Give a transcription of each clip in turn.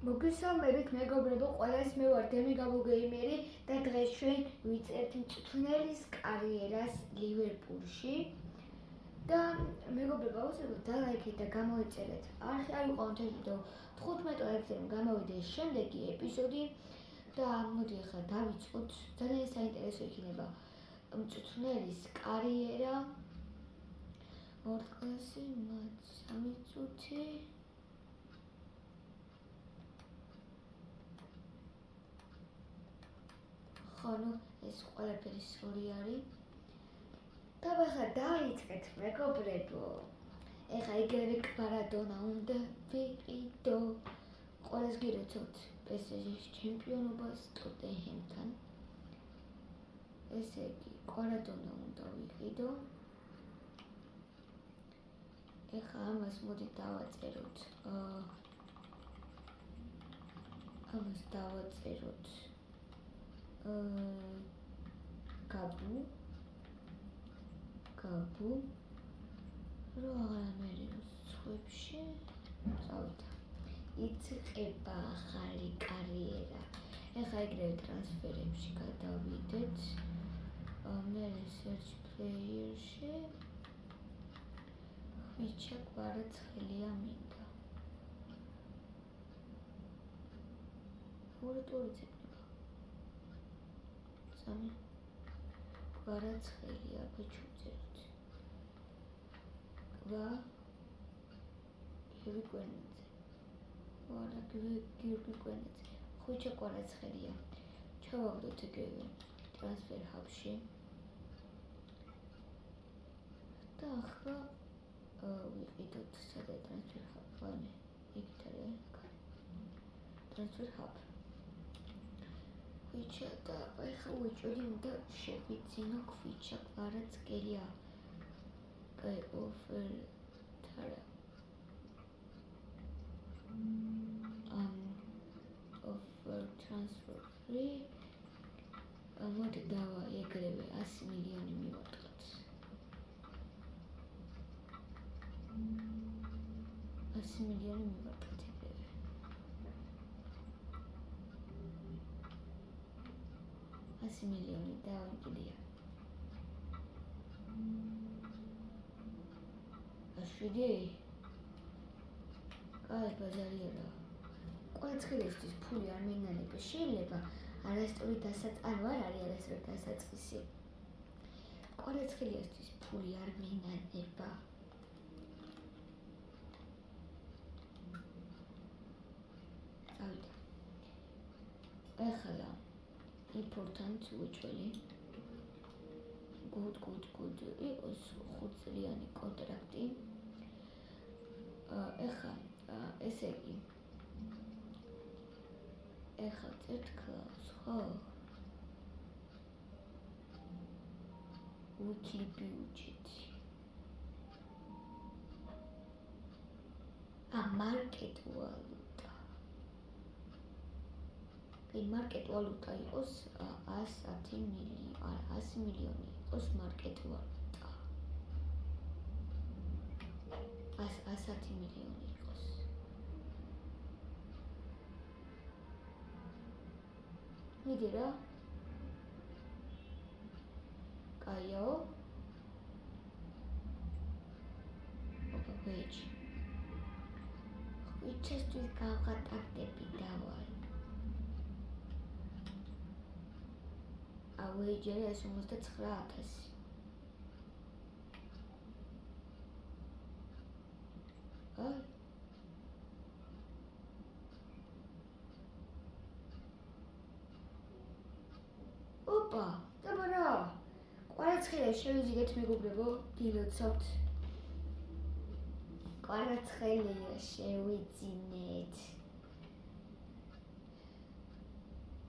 მოგესალმებით მეგობრებო, ყველას მე ვარ დემი გაბუგეიმერი და დღეს ჩვენ ვიწერთ მწვრთნელის კარიერას ლივერპულში. და მეგობრებო, აუცილებლად დალაიქეთ და გამოიწერეთ არხი, არ ვიყავთ ვიდეო 15 ლაიქზე გამოვიდეს შემდეგი ეპიზოდი და მოდი ახლა დავიწყოთ. ძალიან საინტერესო იქნება მწვრთნელის კარიერა. ორთქლასი მათ 3 წუთი. ხანუ ეს ყველაფერი სწორი არის. და ახლა დავიწყეთ მეგობრებო. ეხლა იგივე მარადონა უნდა ვიყიდო. ყველას გიროცავთ PSG-ში ჩემპიონობას ტოტენჰემთან. ესე იგი, მარადონა უნდა ვიყიდო. ეხლა ამას მოდი დავაწეროთ. ამას დავაწეროთ. გაბუ რო აღამეროს სხვებში წავიდა. იწყება ახალი კარიერა. ეხლა ეგრევე ტრანსფერებში გადავიდეთ. მე search player-ში ხვიჩა კვარაცხელია მინდა. ორ-ორი წებნება. სამი კვარაცხელია ბაჩუწეროთ. გიორგი კვენაძე. ვარა გიორგი კვენაძე. ხვიჩა კვარაცხელია. ჩავაგდოთ ეგრევე ტრანსფერ ჰაბში. და ახლა ვიყიდოთ სადა ტრანსფერ ჰაბ. ვანე იქით არის. ტრანსფერ ჰაბ. ხვიჩა და ახლა უჭოდი უნდა შევიძინო ხვიჩა კვარაცხელია. offer tara offer transfer free. მოდი დავა ეგრევე 100 მილიონი მივარტყოთ. 100 მილიონი მივარტყოთ ეგრევე. 100 მილიონი დავამკიდია. შვიდი? კაი ბაზარია და კვარაცხელიისთვის ფული არ მინანება. შეიძლება არასწორი დასაწყისი არ არის არასწორი დასაწყისი. კვარაცხელიისთვის ფული არ მინანება. წავიდა. ახლა important უჩველი. good იყოს 5 წლიანი კონტრაქტი. ეხლა ესე იგი ეხლა წერთ კლაუს, ხო? weekly budget. market valuta. market valuta იყოს 110 მილიონი, 100 მილიონი იყოს market valuta. 110 მილიონი იყოს. მიდი რა. კაიო. ოპა page. ხვიჩასთვის გავხატავდები დავალ. ავეიჯერე 59,000. ოპა, დაბა რა. კვარაცხელია შევიზიდეთ მეგობრებო, გილოცავთ. კვარაცხელია შევიძინეთ.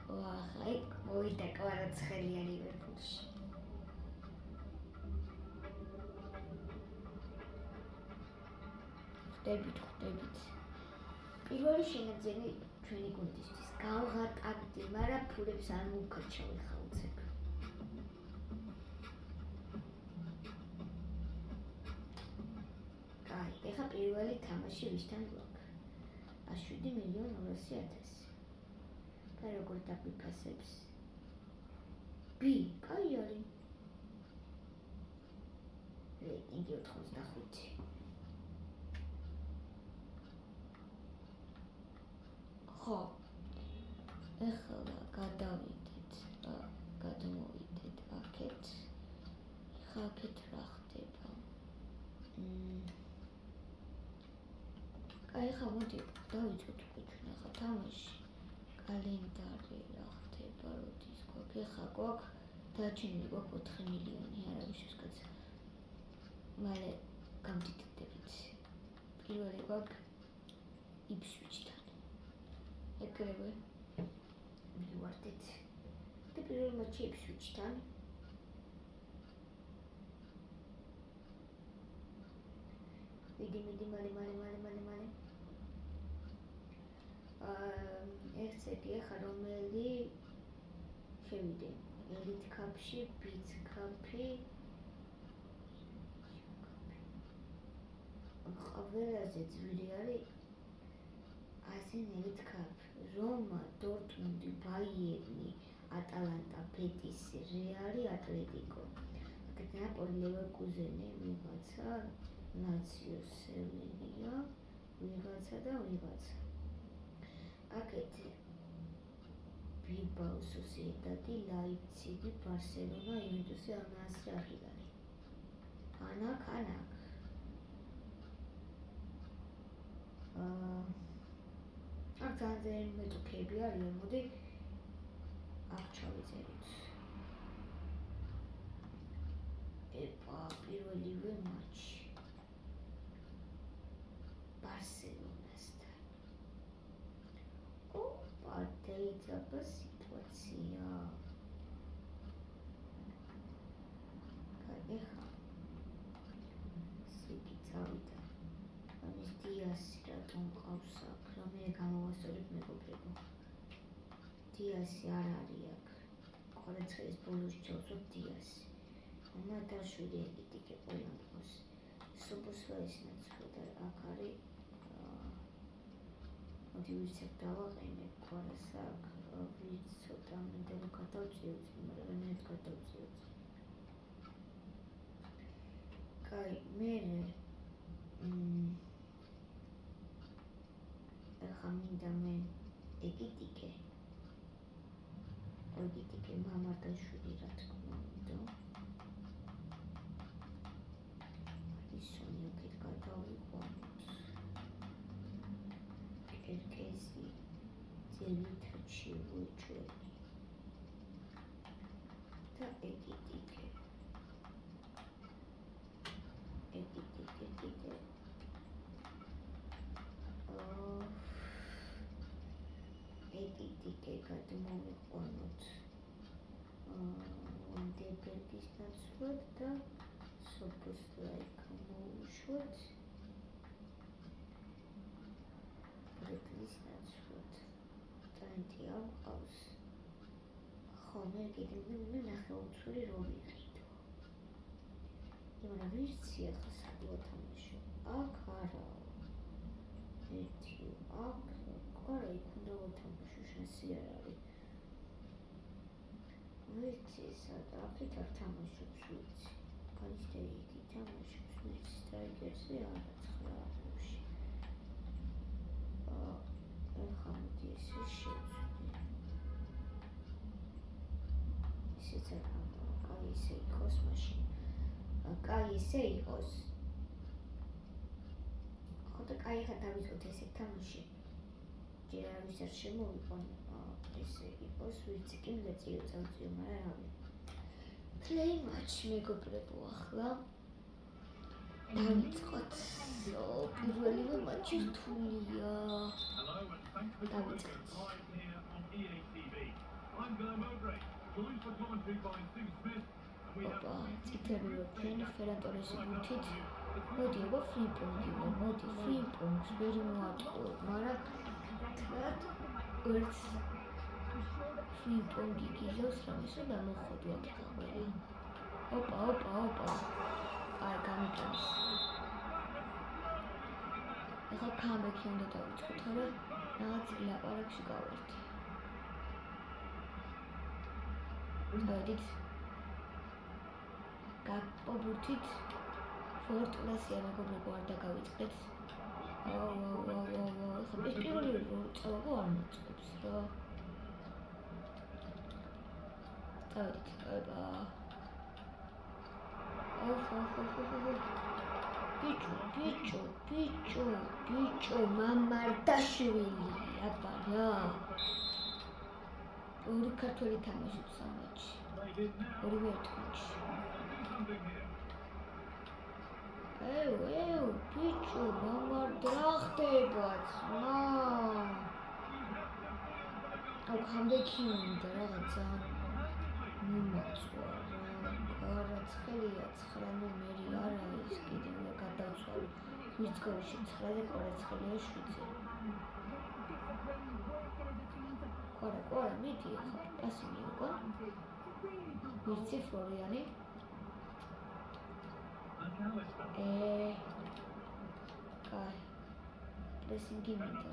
ვახაი, მოვიდა კვარაცხელია ლივერპულში. ხვდებით. პირველი შენაძენი ჩვენი გუნდისთვის გავღატავდი, მაგრამ ფულებს არ მოვქარჩავი ხალხებ. კაი, ეხლა პირველი თამაში ვისთან გვაქვს. 107,200,000. და როგორ დაგვიფასებს? B, კაი არის. რეიტინგი 85. ხო. ეხლა გადავიდეთ აქეთ. ხა აქეთ რა ხდება? კაი, ხა მოდი დავიწყოთ უკვე ჩვენ ახლა თამაში. კალენდარი რა ხდება, როდის გვაქვს? ეხლა გვაქვს დაჩენილი გვაქვს 4 მილიონი არავისთვის კაცი. მალე გამდიდდებით. პირველი გვაქვს Ipswich-თან. ეკრევე მივარდეთ. და პირველ მატჩი Ipswich-თან. მიდი მალე. ერთ-ერთი ახლა რომელი შევიდე? Elite Cup-ში, Beats Cup-ი. ყველაზე ძვირი არის ASEAN Elite Cup. Roma, Dortmund, Bayern, Atalanta, Betis, Real, Atletico. აქეთ Napoli, Leverkusen, ვიღაცა, Lazio, Sevilla, ვიღაცა და ვიღაცა. აქეთ Bilbao, Sociedad, Leipzig, Barcelona, Juventus, Al-Nassr, Al-Hilal. Anak. აქ ძალიან მეტოქეები არიან, მოდი აქ ჩავიწეროთ. პირველივე მატჩი ბარსელონასთან. დაიძაბა სიტუაცია. ეხლა სიკი წავიდა. ამის დიასი რატომ ყავს აქ? მე გამოვასწორებ მეგობრებო. დიასი არ არის აქ. კვარაცხელის ბოლოს ჩავწვევ დიასი. მათაშვილი ეკიტიკე ყველა მყავს. სოფოსლაის ნაცვლად აქ არის. მოდი ვიცით დავაყენებ კვარას აქ. ვიცოდი ამდე რომ გადავწიოთ, მაგრამ მე გადავწიოთ. კაი, მე ახლა მინდა მე ეკიტიკე მამარდაშვილი რა თქმა უნდა. ისონი აქეთ გადავიყვანოთ. კერკეზი ძელითაჩი უჩვენი და ეკიტიკე გადმოვიყვანოთ ვანდერბერგის ნაცვლად და სოფოსლაი გამოვუშვოთ ბრეკლის ნაცვლად. ტრენტი არ მყავს. ხო, მე კიდე ნახევარმცველი რო ვიყიდო. მაგრამ ვიცი ახლა სად ვათამაშო. აქ არაა. ერთი აქ კვარა იქ უნდა ვათამაშო, შანსი არ არის. ვიცი სად აქეთ არ თამაშობს ვიცი. განიცდები იქ თამაშობს ვიცი სტრაიკერზე არა 9 აბრებში. ეხლა მოდი ესე შევწვდე. ისეც არ კაი ისე იყოს მაშინ. კაი ისე იყოს. ხო და კაი ახლა დავიწყოთ ესე თამაში. ჯერ არავის არ შემოვიყვან ესე იყოს, ვიცი კი უნდა წავწიო, მაგრამ რავი. Play match მეგობრებო ახლა. დავიწყოთ. პირველივე მატჩი რთულია. დავიწყოთ. ოპა, წითელი ვერფენი ფერანტორესი ბურთით. მოდი, აბა ფრიპონგი, მოდი, ფრიპონგს ვერ მოატყუებ, მაგრამ თვად ერთ ფრიპონგი გიზავს რამესო დამოხოდი აქ ყველა. ოპა. აი, გამიტანს. ეხლა comeback-ი უნდა დავიწყოთ, არა? რაღაც ლაპარაკში გავერთი. წავედით. გაპობურთით. ფორტლესია მეგობრებო არ დაგავიწყდეთ. ეხლა ეს პირველი წავაგო არ მოწყობს რა. წავედით. ბიჭო, მამარდაშვილი, აბა რა. ორი ქართველი თამაშობს ამ მატჩში. ორივე ერთ მატჩში. ბიჭო, მამარდა ხდება ძმა. comeback-ი უნდა რაღაცა. მომაწვა რა. ყარაცხელია 9 ნომერი არა ის კიდე უნდა გადავცვალო. მის გოლში 9-ზე ყარაცხელია 7-ზე. ყარა, მიდი ახლა პასი მიიღო. ვირცი ფლორიანი. კაი. პრესინგი მინდა,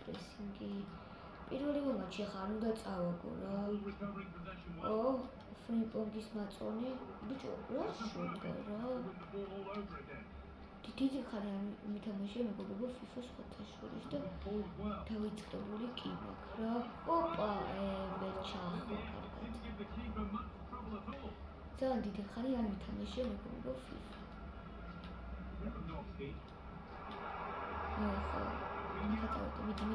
პრესინგი. პირველი მომენტში ხარ უნდა წავაგო რა. ფრინპონგის მაწონი. ბიჭო, რა შევდა რა. დიდი ხანი არ მითამაშია მეგობრებო FIFA-ს სხვათა შორის და დავიწყებული კი მაქვს რა. ოპა, ვერ ჩახო კარგად. ძალიან დიდი ხანი არ მითამაშია მეგობრებო FIFA. ხაწავდი, მიდი.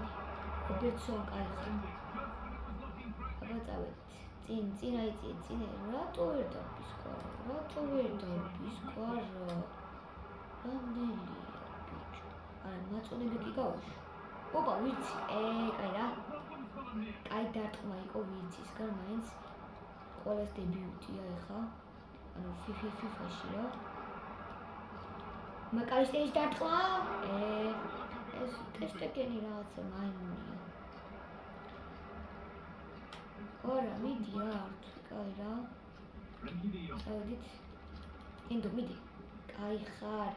ოპერაციონ კაი ხარ. აბა წავედით. წინ აიწიე. რატო ვერ დარბის კვარა? რამდენია ბიჭო? არა, მაწონები კი გავუშვა. ოპა, ვირცი. კაი რა. კაი დარტყმა იყო ვირცისგან, მაინც ყველას დებიუტია ეხა. ანუ FIFA-ში რა. მაკალისტერის დარტყმა. ეს ტესტეკენი რაღაცა მაიმუნია. არა, მიდი არ თუ კაი რა. წავედით. ინდო მიდი. კაი ხარ.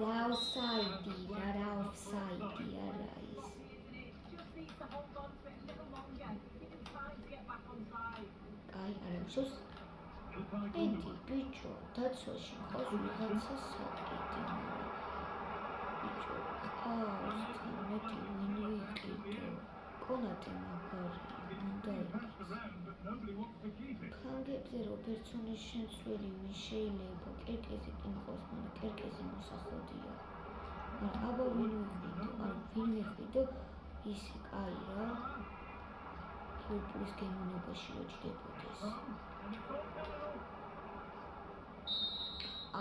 რა ოფსაიდი არა ის. კაი არა უშოს. ინდი ბიჭო, დაცვაში ყავს ვიღაცა საკიდი. ბიჭო, მეტი ვინ ვიყიდო. კონატე მაგარი. უნდა იყოს. ფანგებზე რობერტსონის შემცველი ვინ შეიძლება კერკეზი კი მყავს, მაგრამ კერკეზი მოსახოდია. აბა ვინ ვიყიდო, ისი კაი რა. ლიპლის გემოვნებაში რო ჯდებოდეს.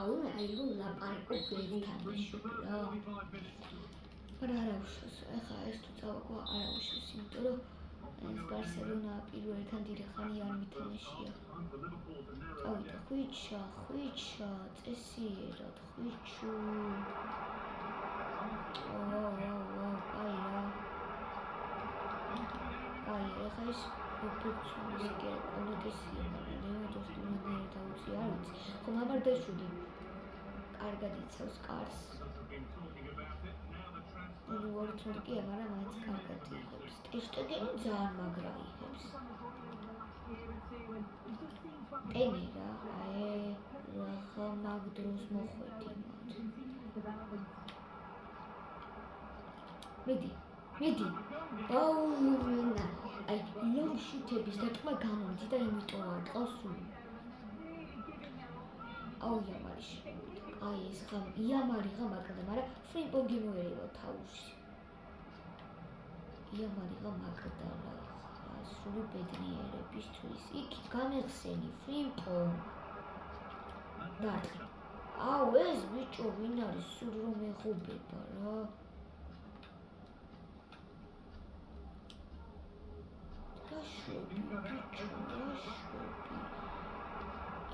აირო ლაპარაკო ვერ თამაშობ რა. არა უშავს, ეხლა ეს თუ წავაგო არა უშავს, იმიტომ რომ ეს ბარსელონა პირველთან დიდი ხანი არ მითამაშია. წავიდა ხვიჩა, წესიერად ხვიჩუ. კაი რა. კაი, ეხლა ეს რობერტსონის კი კონოტესია, მაგრამ ლევანდოვსკი უნდა დაუწია, არ ვიცი. ხო, მამარდაშვილი კარგად იცავს კარს. ვორთუნდი კი, მაგრამ მაინც კარგად იღებს. ტესტეგენი ძალიან მაგრა იღებს. ტენი რა, რა მაგ დროს მოხვედი მათ. მიდი. მენა. ლონგ შუთების დარტყმა გამომდი და იმიტომ არ ყავს სული. იამარი შემოვიდა. ეს ხამ იამარი გამაკდა, მაგრამ ფრინპონგი მოერევა თავში. იამარი გამაკდა რა. სული ბედნიერებისთვის. იქ გამეხსენი ფრინპონ. დარტყმა. ეს ბიჭო ვინ არის სულ რომ ეხობება რა. შვები,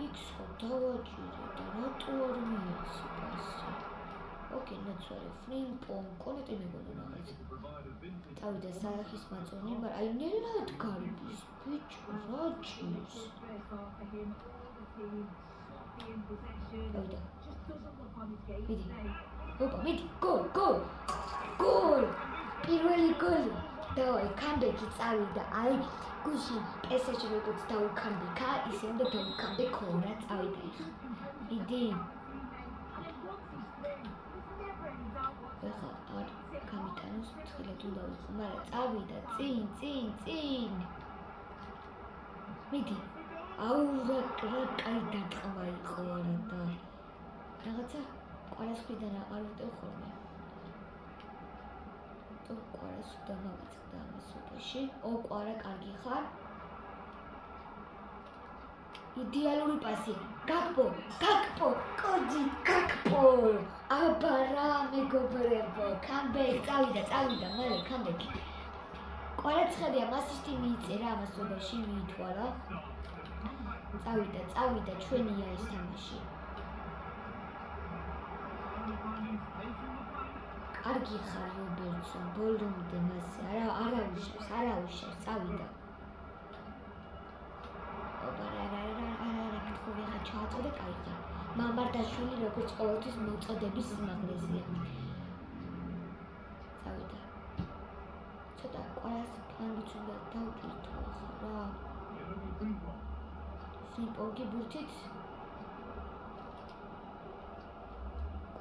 იქ ხო დავაჭირე და რატო არ მიეცი პასი? ოკეი, ნაცვალე, ფრინპონ, კონეტი მეგონა რაღაცა. წავიდა საახის მაწონი, მაგრამ ნელად გარბის, ბიჭო, რა ჭირს? წავიდა. მიდი. ოპა, მიდი, გოლ! პირველი გოლი. დავაი, კამბექი წავიდა. აი, გუშინ პესეში როგორც დაუკამბექა, ისე უნდა დაუკამბექო რა წავიდა ეხლა. მიდი. ეხლა არ გამიტანოს მცხელად უნდა ვიყო, მაგრამ წავიდა წინ. მიდი. აუ რა კაი დარტყმა იყო არა და რაღაცა კვარას მხრიდან არ ვიტევ ხოლმე. კვარას უნდა მოვიწყდა ამას სოფაში. კვარა კარგი ხარ. იდეალური პასი. გაკპო, კოდი, გაკპო. აბა რა მეგობრებო, კამბეკ წავიდა, მალე კამბეკი. კვარაცხადია მასისტი მიიწერა ამას სოფაში მიითვალა. წავიდა, ჩვენია ეს თამაში. კარგი ხარ რობერტსონ, ბოლომდე მასე არა უშავს, წავიდა. რა ჩააწოდე კაი ხარ. მამარდაშვილი როგორც ყოველთვის მოწოდების სიმაღლეზეა. წავიდა. ცოტა კვარას ფლანგიც უნდა დავჭირთო ახლა რა. ფლიპონგი ბურთით.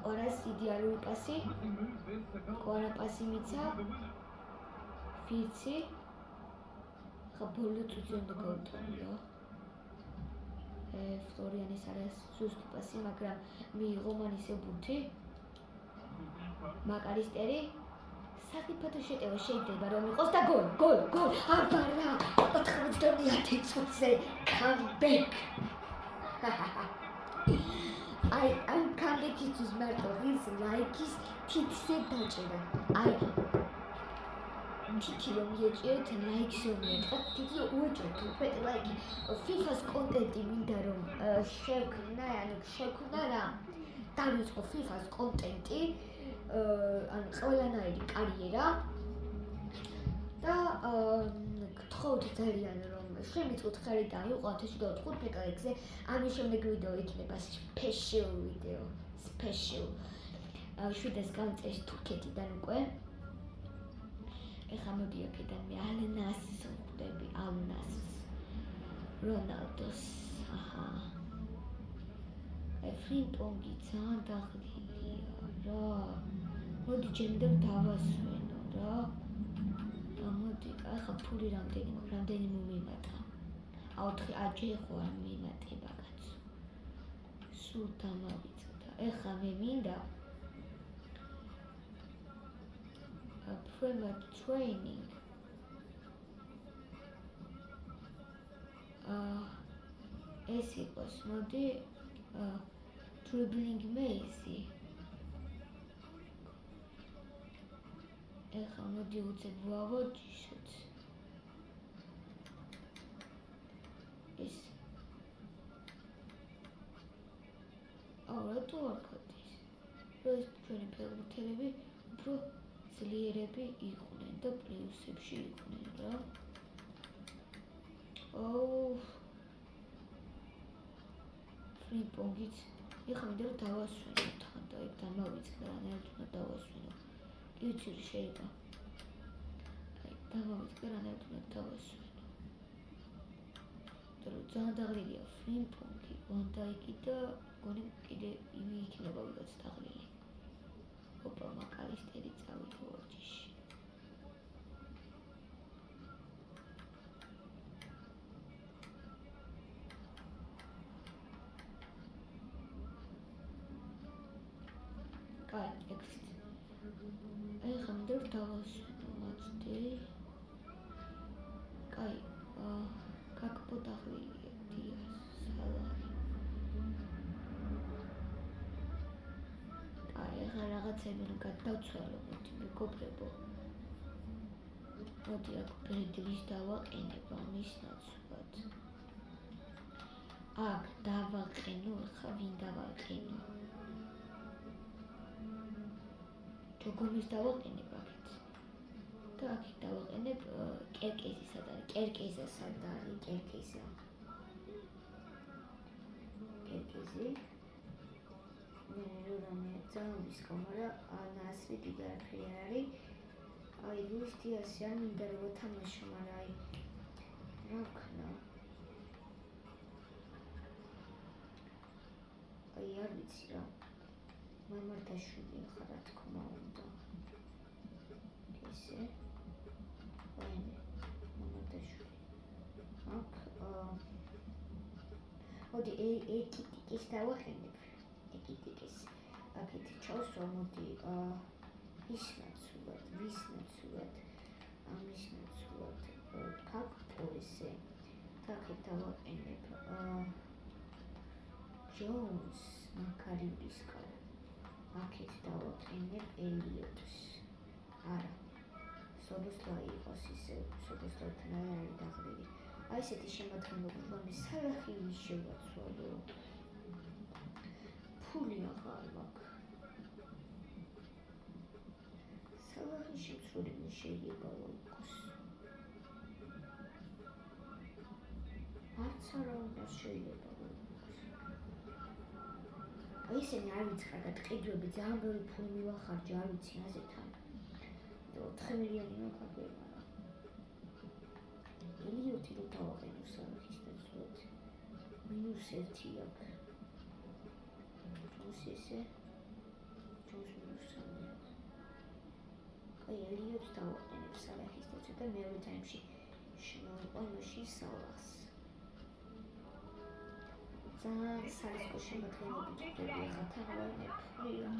კვარას იდეალური პასი. კვარა პასი მიცა. ფიცი. ხა ბოლო წუთი უნდა გავუტანო რა. ფლორიანის არის ზუსტი პასი, მაგრამ მიიღო მან ისე ბურთი. მაკარისტერი. საფრთხე შეტევა შეიძლება რომ იყოს და გოლ. აბა რა 99 წუთზე კამბეკ. აი კამბეკისთვის მარტო ის ლაიქის თითზე დაჭერა. აი თითი რომ იეჭიოთ ლაიქს უმეტყვა, თითი უეჭოთ უფრო ლაიქი. FIFA-ს კონტენტი მინდა რომ შექმნა რა. დავიწყო FIFA-ს კონტენტი, ანუ ყველანაირი კარიერა და გთხოვთ ძალიან რომ შემიწყოთ ხარი და აიყვანოთ ეს ვიდეო 5 ლაიქზე. ამის შემდეგ ვიდეო იქნება special ვიდეო. შვიდას გამწეს თურქეთიდან უკვე. ეხლა მოდი აქედან მე ალნასს ვხვდები, რონალდოს. აჰა. ფრიპონგი ძალიან დაღლილია რა. მოდი ჯერმდე დავასვენო რა. მოდი, ახლა ფული რამდენი მომიმატა. 4 აჯი ხო არ მიმატება კაცო. სულ დამავიწყდა. ეხლა მე მინდა private training. ეს იყოს, მოდი dribbling maze. ეხლა მოდი უცებ ვავოჯიშოთ. ეს რატო არ გადის? ეს ჩვენი ფეხბურთელები უფრო ძლიერები იყვნენ და პლუსებში იყვნენ რა. ფრიპონგიც ეხლა მინდა რომ დავასვენო თან და იქ დამავიწყდა რანაირად უნდა დავასვენო. იცი შეიძლება. აი დამავიწყდა რანაირად უნდა დავასვენო. და რომ ძალიან დაღლილია ფრიპონგი, ვანდაიკი და გონი კიდე იმი იქნება ვიღაც დაღლილი. ოპა მაკალისტერი წავიდა ვარჯიში. კაი, next. ეხლა მინდა რომ დავასვენო მათდი. კაი, გაკპო დაღლილია დიას, სალარი. ეხლა რაღაცები უნდა გადავცვალო, მოდი მეგობრებო. მოდი აქ ბედლის დავაყენებ ამის ნაცვლად. აქ დავაყენო, ეხლა ვინ დავაყენო? ჯოგონის დავაყენებ აქეთ. და აქეთ დავაყენებ კერკეზის ადარი, კერკეზი. რამე ძალობის გამარა ნასრი დიდი არაფერი არ არის. აი ლუის დიასი არ მინდა რომ ვათამაშო, მაგრამ აი რა ვქნა? აი არ ვიცი რა. მამარდაშვილი ხარ რა თქმა უნდა. ესე. ვაიმე მამარდაშვილი. აქ მოდი ეკიტიკის დავაყენებ. ეკიტიკის. აქეთ ჩავსვა მოდი ისნაცულად ფაქტო ესე. აქეთ დავაყენებ ჯონს მაკარიუსკა. აქეთ დავაყენებ ელიოტს. არა. სობოსლაი იყოს ისე, სობოსლათან არ არის დაღლილი. აი ესეთი შემადგენლობა მე სალახი შევაცვალო. ფული აღარ მაქვს. სალახი შეცვლილი შეიძლება რომ იყოს. არც არა უნდა შეიძლება რომ იყოს. აი ესენი არ ვიცი კარგად ყიდვები ძალიან ბევრი ფული მივახარჯე არ ვიცი აზეთან. 4 მილიონი მოგაგება. ელიოტი რო დავაყენო სალახის დაცვად. -1 აქვს. ჯონს ესე. ჯონს -3 აქვს. აი ელიოტს დავაყენებ სალახის დაცვად და მეორე ტაიმში შემოვიყვანოში სალახს. ძალიან სალისკო შემადგენლობით ვდები ახლა თანავარნე ფული რა.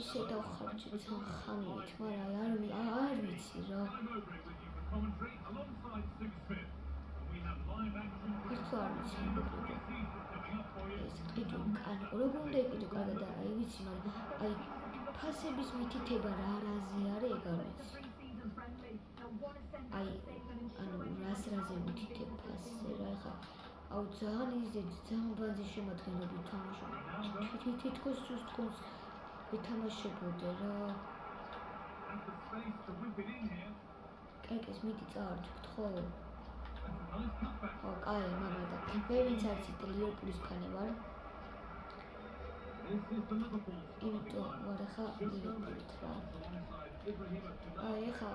ისე დავხარჯე ძალიან ხანით, მაგრამ არ ვიცი რა. ერთო არ ვიცი მეგობრებო. ეს ყიდო კან როგორ უნდა იყიდო კარგად აი ვიცი, მაგრამ აი ფასების მითითება რა რაზე არის ეგ არ ვიცი. აი ანუ რაზე მითითებ ფასზე რა ხა. აუ ძალიან იზედი, ძალიან ბანძი შემადგენლობით თამაშობ. თითქოს თვითონს ვითამაშებოდე რა. კაკეს მიდი წავარჯვით ხო? კაი, მამა და მე ვინც არის ლივერპულის ფანი ვარ. იმიტომ ვარ ხა ლივერპულით რა. აი ხა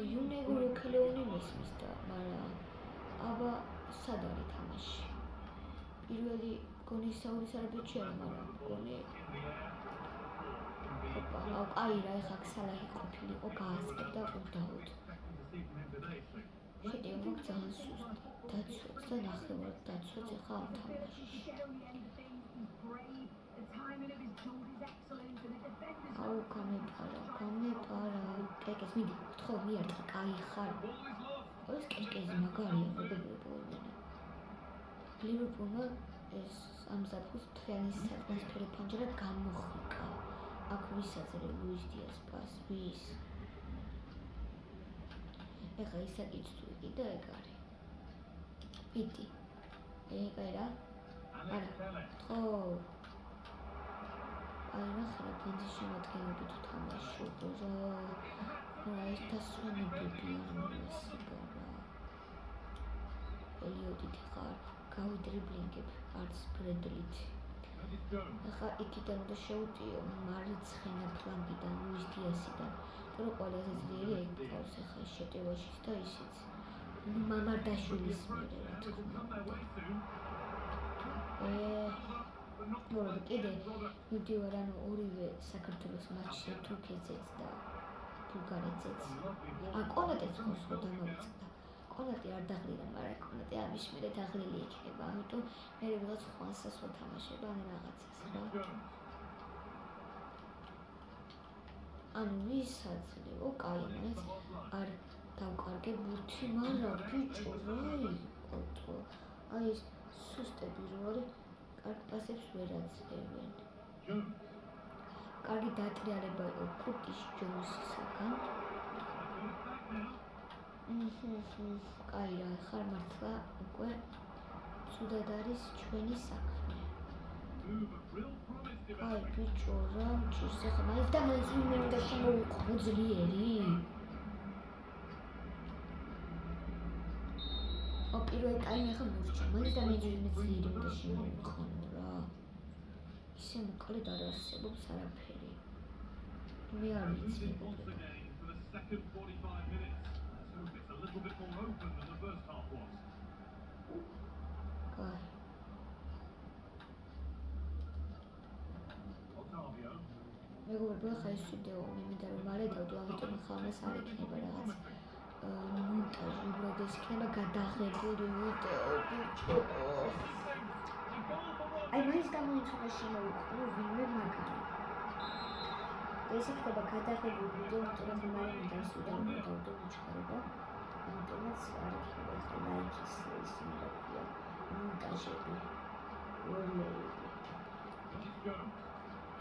იუნეგო ქელეონი მესმის და მაგრამ აბა სად არის თამაში? პირველი გონი საუდის არაბეთში არა, მაგრამ გონი ოპა, აი რა ეხა სალაჰი ყოფილიყო გაასწრებდა უდაოდ. შედიო მოგ ძალიან სუსტი. დაცვაც და ნახევარ დაცვაც ეხა ამ თამაშში. აუ გამეპარა. კეკეს მიდი, ხო მიარტყა, კაი ხარ. ეს კეკეს მაგარია მეგობრებო. ლივერპულმა ეს ამზადოს თლიანი სატრანსფერო ფანჯარა გამოხიკა. აქ ვისაძრე ლუის დიას პას ვის. ეხა ისაკიც თუ კიდე ეგ არის. პიტი. ეგ არა? არა. ხო. აი რა ხარ ბენდის შემადგენლობით თამაშობ რა. ეს დასვენებები არ მოვესება რა. ელიოტი ხარ. გავიდრიბლინგებ არც ბრედლით. ახლა იქიდან უნდა შევდიო მარცხენა ფლანგიდან ლუის დიასიდან. თორე ყველაზე ძლიერი ეგ ყავს ახლა შეტევაშიც და ისიც. მამარდაშვილის მერე რა თქმა უნდა. კიდე მივდივარ ანუ ორივე საქართველოს მატჩზე თურქეთზეც და ბულგარეთზეც. კონატეც ხოს ხო დამოვიწყდა. კონატე არ დაღლიდა, მაგრამ კონატე ამის მერე დაღლილი იქნება, ამიტომ მე ვიღაც ხვანსას ვთამაშებ ან რაღაცას რა. ანუ ვისაძლეო, კაი, მაინც არ დავკარგე ბურთი, მაგრამ ბიჭო რა იყო? აი ეს სუსტები რო არის, კარგ პასებს ვერ აძლევენ. კარგი დატრიალება იყო კურტის ჯონსისაგან. კაი რა, ხარ მართლა უკვე ცუდად არის ჩვენი საქმე. კაი ბიჭო რა მჭირს ახლა მაინც და მაინც მე უნდა შემოვიყვანო ძლიერი. პირველ ტაიმი ახლა მორჩა, მაინც და მე ძლიერი უნდა შემოვიყვანო რა. ისე მოკლედ არ არსებობს არაფერი. მე არ ვიცი. მეგობრებო, ხა ის ვიდეო მინდა რომ მალე დავდო, ამიტომ ხალხს არ იქნება რაღაც მონტაჟი, უბრალოდ ეს იქნება გადაღებული ვიდეო, ბიჭო. აი მაინც გამოიცვალა შემოიყვანო ვინმე მაგარი. ეს იქნება გადაღებული ვიდეო, მაგრამ მალე მინდა ის ვიდეო დავდო უჩქარება. ამიტომაც არ იქნება ხა ლაიქის ისინი რა ქვია, მონტაჟები. ვოლეები.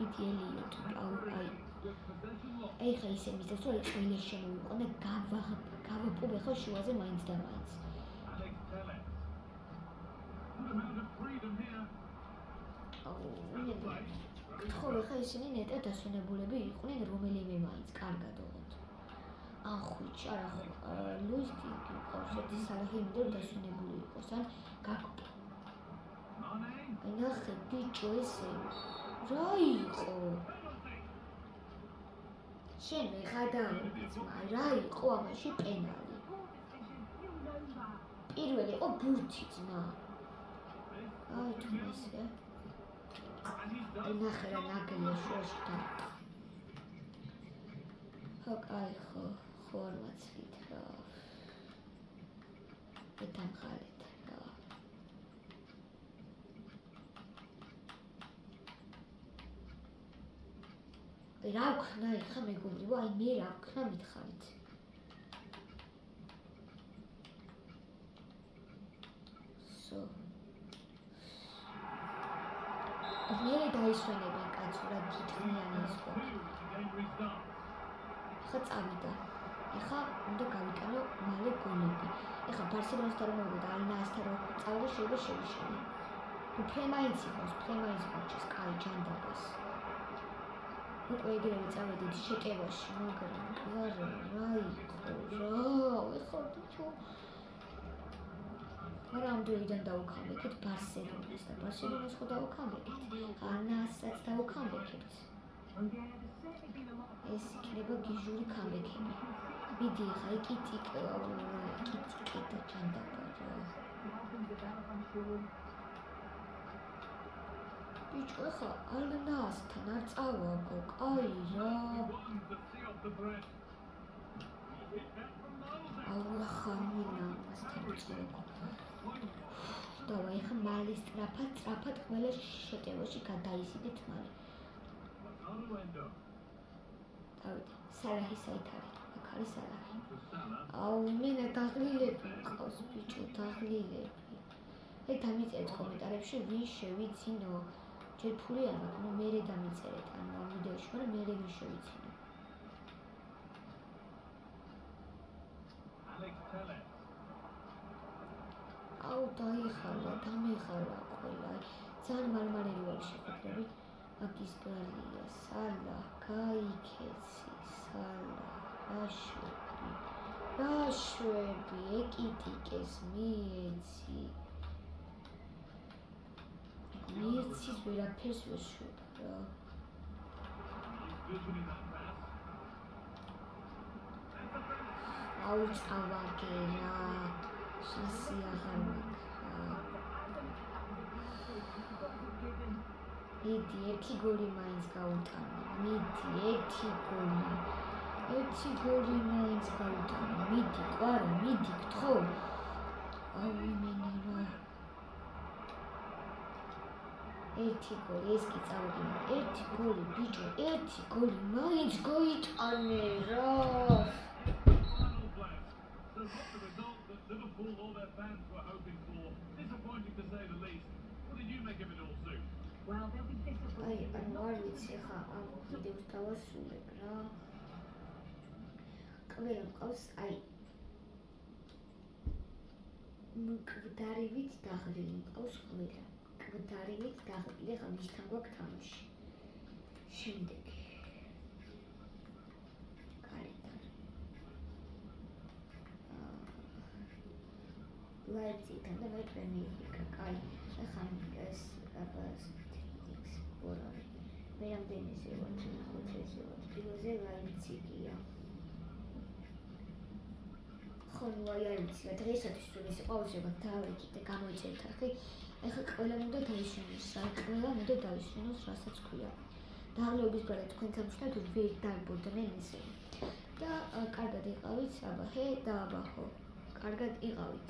იდეალია თუ აი ხა ისე მისდევს რომ ყველა შემოიყვანა გავაპოვე ხო შუაზე მაინც და მაინც ხო ხა ისინი ნეტა დასვენებულები იყვნენ რომელიმე მაინც კარგად ოღონდ ან ხუჩი არა ხო ლუის გიყავს ერთი სალაჰი მინდა რომ დასვენებული იყოს ან გაკპო აი ნახე ბიჭო ესე რა იყო? შენ ვეღადაობი ძმა, რა იყო ამაში პენალი? პირველი იყო ბურთი ძმა. აი თუ ესე. აი ნახე რა ნაგელია შუაში და. ხო, აი ხო, ხორმაცით რა. ეთამხალეთ. რა ვქნა ხა მეგობრებო, აი მე რა ვქნა მითხარით. სო. მე დაისვენებენ კაცო რა გითხნიანი ის ხო. ხა წავიდა. ეხა უნდა გავიტანო მალე გოლები. ეხა ბარსელონასთან რომ მოვიდა, ალნასთან რომ წავიდა შეიძლება შევიშალო. უფრემაინც იყოს, უფრემაინც მოჩეს, კაი ჯანდაბას. უკვე ეგრევე წავედით შეკევაში, მაგრამ არა, რა იყო, რა, ეხლა ბიჭო. არა ამ დროიდან დავუქამბეკეთ ბარსელონას და ბარსელონას ხო დავუქამბეკეთ, ანასაც დავუქამბეკეთ. ეს იქნება გიჟური ქამბეკები. მიდი ხა იკიტიკე და ჯანდაბა რა. ბიჭო ხა ალნასთან არ წავაგო, კაი რა. აულა ხამინასთან წავაგო. დავაი ხა მალე სწრაფად ყველა შეტევაში გადაისიდით მალე. დავით, სალაჰი საით არის? აქ არის სალაჰი. აუ მენა დაღლილები მყავს ბიჭო, დაღლილები. დამიწერეთ კომენტარებში ვინ შევიძინო. ჯერ ფული არ მაქვს, ნუ მერე დამიწერეთ ამ ვიდეოში, მაგრამ მერე ვინ შევიცინო. აუ დაიხალა, დამეხალა ყველა. ძალიან მარმარელი ვარ შეხვედრები. მაგისტრალია, სალა, გაიქეცი, სალა, რაშვები, ეკიტიკეს მიეცი. მიერცის ვერაფერს ვეშვებ რა. აუ წავაგე რა. შანსი აღარ მაქვს. მიდი, ერთი გოლი მაინც გავუტანო. მიდი, ერთი გოლი მაინც გავუტანო. მიდი, ყვარა, მიდი, გთხოვ. აუ იმენი რა. ერთი გოლი, ეს კი წავიდნენ. ერთი გოლი, ბიჭო, ერთი გოლი მაინც გაიტანე რა. აი, არ ვიცი ხა ამ ვიდეოს დავასრულებ რა. ყველა მყავს აი მკვდარივით დაღლილი მყავს ყველა. მკვდარივით დაღლილი ხა მისთან გვაქვს თამაში. შემდეგი. კალენდარი. ლაიფციგთან და მე პრემიერ ლიგა. კაი, ახლა ეს აბას ორარი. მე რამდენიზე ვარ? 5-ზე ვარ. პირველზე ლაიფციგია. ხო, ნუ აი არ ვიცი, დღეისათვის თუ ეს იყო აუცილებლად დავიკიდე, გამოიწერეთ არხი. ეხლა ყველა უნდა დაისვენოს, ყველა უნდა დაისვენოს, რასაც ქვია. დაღლეობის გარეთ თქვენ სამშობლოდ ვერ დარბოდნენ ისე. და კარგად იყავით, აბა ჰე და აბა ხო. კარგად იყავით.